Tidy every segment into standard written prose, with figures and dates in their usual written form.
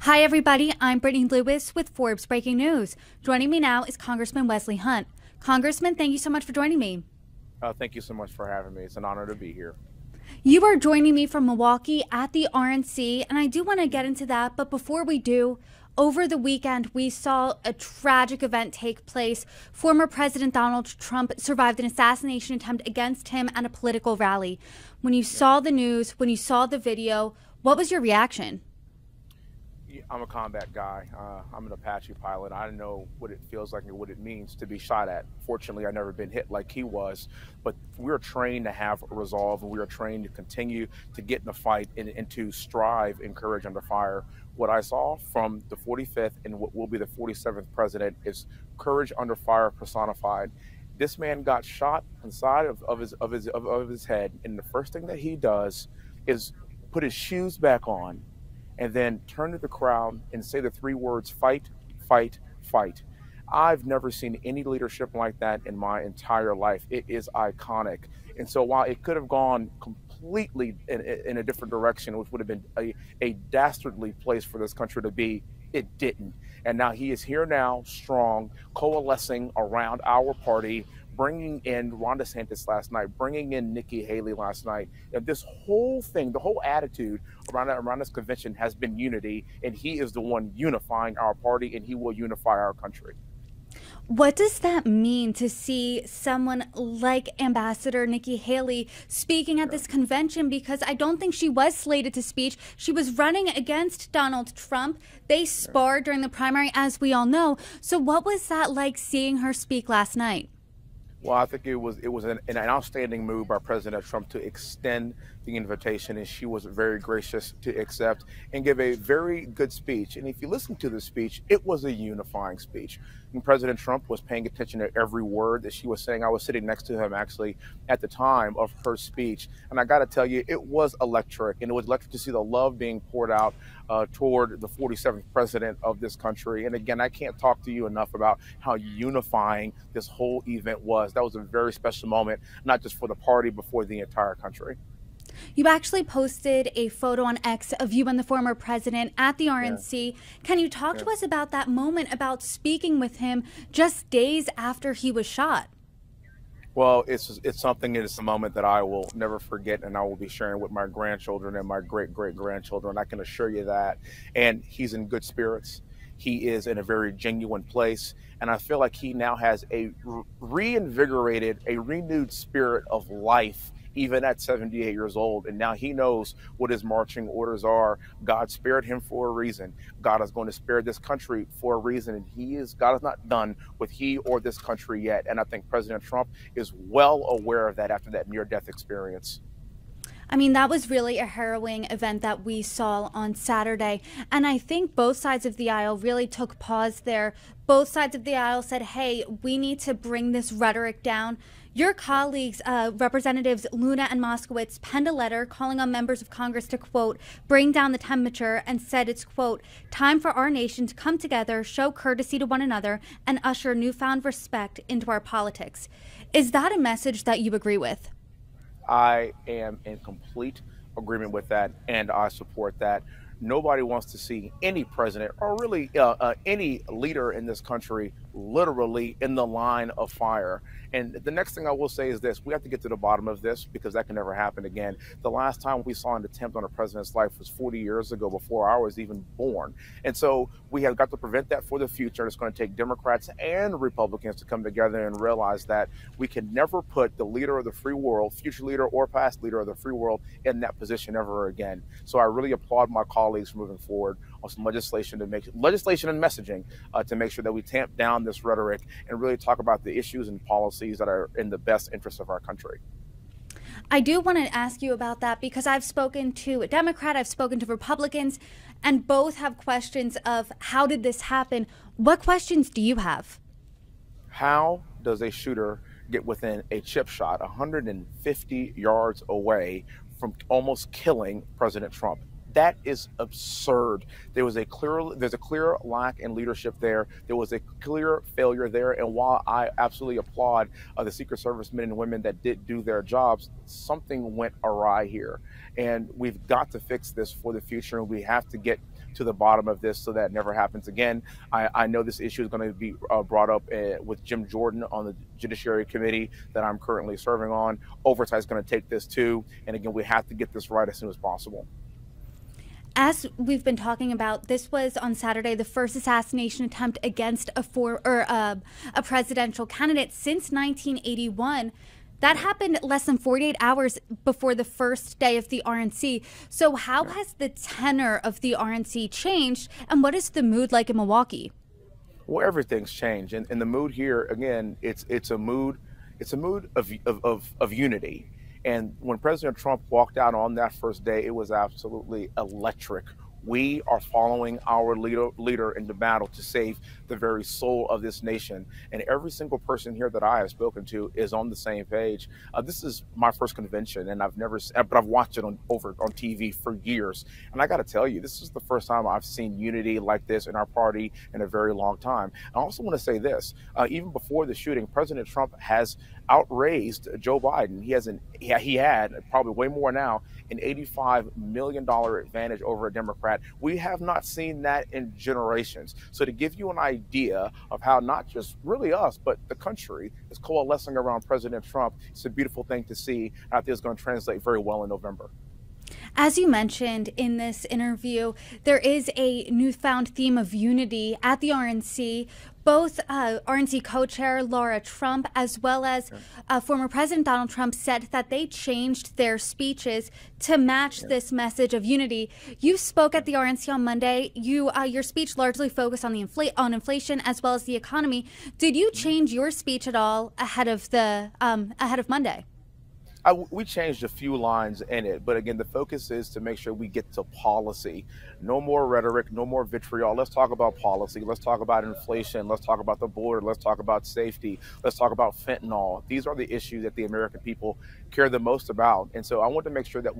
Hi, everybody. I'm Brittany Lewis with Forbes Breaking News. Joining me now is Congressman Wesley Hunt. Congressman, thank you so much for joining me. Thank you so much for having me. It's an honor to be here. You are joining me from Milwaukee at the RNC, and I do want to get into that. But before we do, over the weekend, we saw a tragic event take place. Former President Donald Trump survived an assassination attempt against him at a political rally. When you saw the news, when you saw the video, what was your reaction? I'm a combat guy. I'm an Apache pilot. I know what it feels like and what it means to be shot at. Fortunately, I've never been hit like he was, but we're trained to have resolve, and we are trained to continue to get in the fight and to strive in courage under fire. What I saw from the 45th and what will be the 47th president is courage under fire personified. This man got shot inside of his head, and the first thing that he does is put his shoes back on and then turn to the crowd and say the three words, fight, fight, fight. I've never seen any leadership like that in my entire life. It is iconic. And so while it could have gone completely in a different direction, which would have been a dastardly place for this country to be, it didn't. And now he is here now, strong, coalescing around our party, bringing in Ron DeSantis last night, bringing in Nikki Haley last night. And this whole thing, the whole attitude around this convention has been unity, and he is the one unifying our party, and he will unify our country. What does that mean to see someone like Ambassador Nikki Haley speaking at this convention? Because I don't think she was slated to speak. She was running against Donald Trump. They sparred during the primary, as we all know. So what was that like seeing her speak last night? Well, I think it was an outstanding move by President Trump to extend the invitation, and she was very gracious to accept and give a very good speech. And if you listen to the speech, it was a unifying speech. And President Trump was paying attention to every word that she was saying. I was sitting next to him actually at the time of her speech, and I got to tell you, it was electric, and it was electric to see the love being poured out toward the 47th president of this country. And again, I can't talk to you enough about how unifying this whole event was. That was a very special moment, not just for the party, but for the entire country. You actually posted a photo on X of you and the former president at the RNC. Can you talk to us about that moment, about speaking with him just days after he was shot? Well, it's something, it's a moment that I will never forget, and I will be sharing with my grandchildren and my great-great-grandchildren. I can assure you that. And he's in good spirits. He is in a very genuine place. And I feel like he now has a reinvigorated, a renewed spirit of life, even at 78 years old. And now he knows what his marching orders are. God spared him for a reason. God is going to spare this country for a reason. And God is not done with he or this country yet. And I think President Trump is well aware of that after that near-death experience. I mean, that was really a harrowing event that we saw on Saturday. And I think both sides of the aisle really took pause there. Both sides of the aisle said, hey, we need to bring this rhetoric down. Your colleagues, Representatives Luna and Moskowitz, penned a letter calling on members of Congress to, quote, bring down the temperature, and said it's, quote, time for our nation to come together, show courtesy to one another, and usher newfound respect into our politics. Is that a message that you agree with? I am in complete agreement with that, and I support that. Nobody wants to see any president or really any leader in this country literally in the line of fire. And the next thing I will say is this: we have to get to the bottom of this, because that can never happen again. The last time we saw an attempt on a president's life was 40 years ago, before I was even born. And so we have got to prevent that for the future. It's going to take Democrats and Republicans to come together and realize that we can never put the leader of the free world, future leader or past leader of the free world, in that position ever again. So I really applaud my colleagues for moving forward on some legislation and messaging to make sure that we tamp down this rhetoric and really talk about the issues and policies that are in the best interest of our country. I do want to ask you about that, because I've spoken to a Democrat, I've spoken to Republicans, and both have questions of how did this happen? What questions do you have? How does a shooter get within a chip shot 150 yards away from almost killing President Trump? That is absurd. There's a clear lack in leadership there. There was a clear failure there. And while I absolutely applaud the Secret Service men and women that did do their jobs, something went awry here. And we've got to fix this for the future. And we have to get to the bottom of this so that never happens again. I know this issue is going to be brought up with Jim Jordan on the Judiciary Committee that I'm currently serving on. Oversight is going to take this too. And again, we have to get this right as soon as possible. As we've been talking about, this was on Saturday the first assassination attempt against a presidential candidate since 1981. That happened less than 48 hours before the first day of the RNC. So how has the tenor of the RNC changed, and what is the mood like in Milwaukee? Well, everything's changed, and the mood here again. It's a mood of unity. And when President Trump walked out on that first day, it was absolutely electric. We are following our leader into battle to save the very soul of this nation. And every single person here that I have spoken to is on the same page. This is my first convention, and but I've watched it on TV for years. And I got to tell you, this is the first time I've seen unity like this in our party in a very long time. I also want to say this: even before the shooting, President Trump has outraised Joe Biden. He had probably way more now, an $85 million advantage over a Democrat. We have not seen that in generations. So to give you an idea of how not just really us, but the country is coalescing around President Trump, it's a beautiful thing to see. I think it's going to translate very well in November. As you mentioned in this interview, there is a newfound theme of unity at the RNC. Both RNC co-chair Laura Trump as well as former President Donald Trump said that they changed their speeches to match this message of unity. You spoke at the RNC on Monday. Your speech largely focused on inflation as well as the economy. Did you change your speech at all ahead of Monday? We changed a few lines in it, but again, the focus is to make sure we get to policy. No more rhetoric, no more vitriol. Let's talk about policy. Let's talk about inflation. Let's talk about the border. Let's talk about safety. Let's talk about fentanyl. These are the issues that the American people care the most about. And so I want to make sure that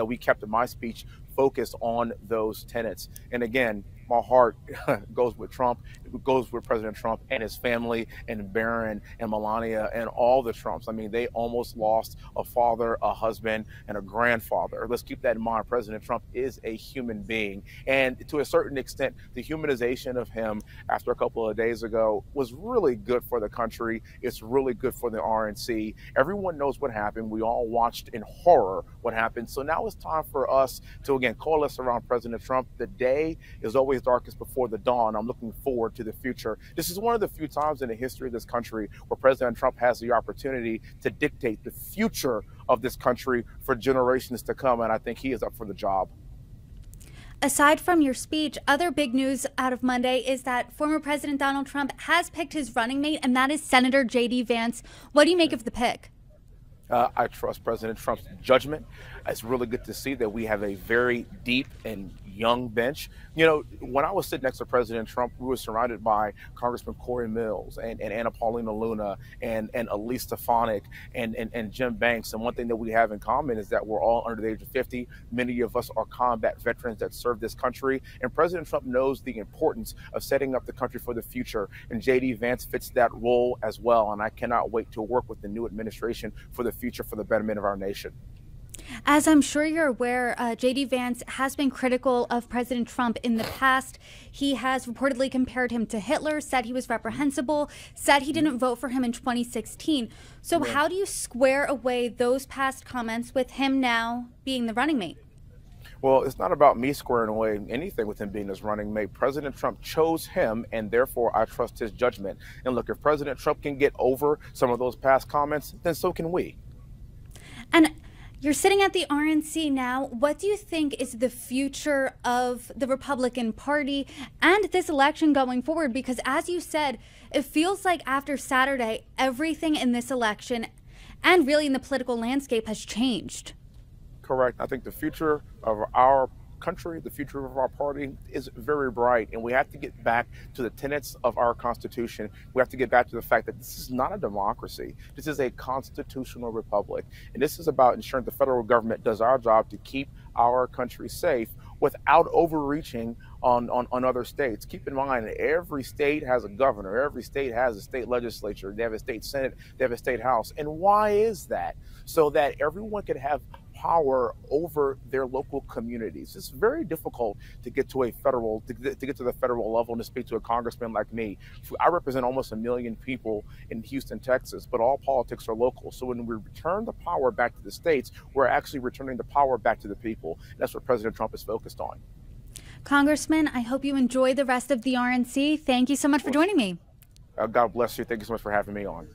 we kept my speech focused on those tenets. And again, my heart goes with Trump. It goes with President Trump and his family and Barron and Melania and all the Trumps. I mean, they almost lost a father, a husband, and a grandfather. Let's keep that in mind. President Trump is a human being. And to a certain extent, the humanization of him after a couple of days ago was really good for the country. It's really good for the RNC. Everyone knows what happened. We all watched in horror what happened. So now it's time for us to, again, coalesce around President Trump. The day is always darkest before the dawn. I'm looking forward to the future. This is one of the few times in the history of this country where President Trump has the opportunity to dictate the future of this country for generations to come, and I think he is up for the job. Aside from your speech, other big news out of Monday is that former President Donald Trump has picked his running mate, and that is Senator J.D. Vance. What do you make of the pick? I trust President Trump's judgment. It's really good to see that we have a very deep and young bench. You know, when I was sitting next to President Trump, we were surrounded by Congressman Corey Mills and Anna Paulina Luna and Elise Stefanik and Jim Banks. And one thing that we have in common is that we're all under the age of 50. Many of us are combat veterans that serve this country. And President Trump knows the importance of setting up the country for the future. And J.D. Vance fits that role as well. And I cannot wait to work with the new administration for the future, for the betterment of our nation. As I'm sure you're aware, J.D. Vance has been critical of President Trump in the past. He has reportedly compared him to Hitler, said he was reprehensible, said he didn't vote for him in 2016. So how do you square away those past comments with him now being the running mate? Well, it's not about me squaring away anything with him being his running mate. President Trump chose him, and therefore I trust his judgment. And look, if President Trump can get over some of those past comments, then so can we. And you're sitting at the RNC now. What do you think is the future of the Republican Party and this election going forward? Because as you said, it feels like after Saturday, everything in this election and really in the political landscape has changed. Correct. I think the future of our country, the future of our party is very bright, and we have to get back to the tenets of our Constitution. We have to get back to the fact that this is not a democracy. This is a constitutional republic, and this is about ensuring the federal government does our job to keep our country safe without overreaching on other states. Keep in mind, every state has a governor, every state has a state legislature, they have a state senate, they have a state house. And why is that? So that everyone can have power over their local communities. It's very difficult to get to the federal level and to speak to a congressman like me. I represent almost 1 million people in Houston, Texas, but all politics are local. So when we return the power back to the states, we're actually returning the power back to the people. That's what President Trump is focused on. Congressman, I hope you enjoy the rest of the RNC. Thank you so much for joining me. God bless you. Thank you so much for having me on.